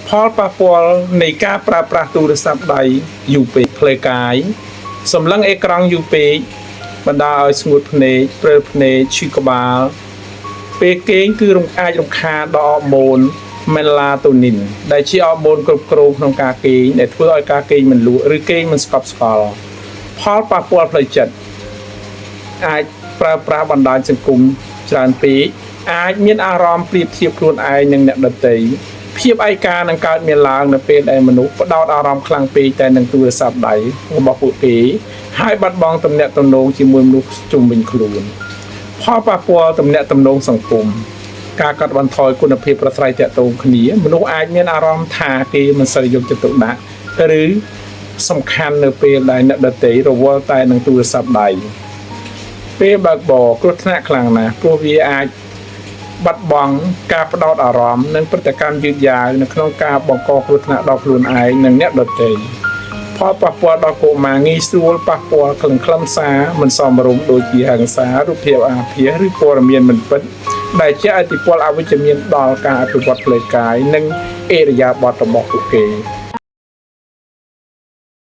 ផលប៉ះពាល់នៃការប្រើប្រាស់ទូរស័ព្ទដៃយូរពេកផ្លូវកាយសម្លឹងអេក្រង់យូរពេកបណ្ដាលឲ្យស្ងួតភ្នែកព្រើភ្នែកឈឺក្បាលពេលគេងគឺអាចរំខានដល់អរម៉ូនមេឡាតូនីនដែលជាអរម៉ូនគ្រប់គ្រងក្នុងការគេងដែលធ្វើឲ្យការគេងមិនលក់ឬគេងមិនស្កប់ស្កល់ផលប៉ះពាល់ផ្លូវចិត្តអាចប្រើប្រាស់បណ្ដាញសង្គមច្រើនពេកអាចមានអារម្មណ៍ប្រៀបធៀបខ្លួនឯងនឹងអ្នកដទៃភាពឯកានឹងកើតមានឡើងនៅពេលដែលមនុស្សផ្ដោតអារម្មណ៍ខ្លាំងពេកតែនឹងទូរស័ព្ទដៃរបស់ពួកគេហើយបាត់បង់ទំនាក់ទំនងជាមួយមនុស្សជុំវិញខ្លួនផលប៉ះពាល់ទំនាក់ទំនងសង្គមការកាត់បន្ថយគុណភាពប្រស្រ័យទាក់ទងគ្នាមនុស្សអាចមានអារម្មណ៍ថាគេមិនសូវយកចិត្តទុកដាក់ឬសំខាន់នៅពេលដែលអ្នកដទៃរវល់តែនឹងទូរស័ព្ទដៃពេលបើកបរគ្រោះថ្នាក់ខ្លាំងណាស់ព្រោះវាអាចបាត់បង់ការផ្ដោតអារម្មណ៍និងប្រតិកម្មយឺតយ៉ាវនៅក្នុងការបង្កគ្រោះថ្នាក់ដល់ខ្លួនឯងនិងអ្នកដទៃផលប៉ះពាល់ដល់កុមារងាយស្រួលប៉ះពាល់ខ្លឹមសារមិនសមរម្យដូចជាហិង្សារូបភាពអាភាសឬព័ត៌មានមិនពិតដែលជាឥទ្ធិពលអវិជ្ជមានដល់ការអភិវឌ្ឍផ្លូវកាយនិងឥរិយាបថរបស់ពួកគេ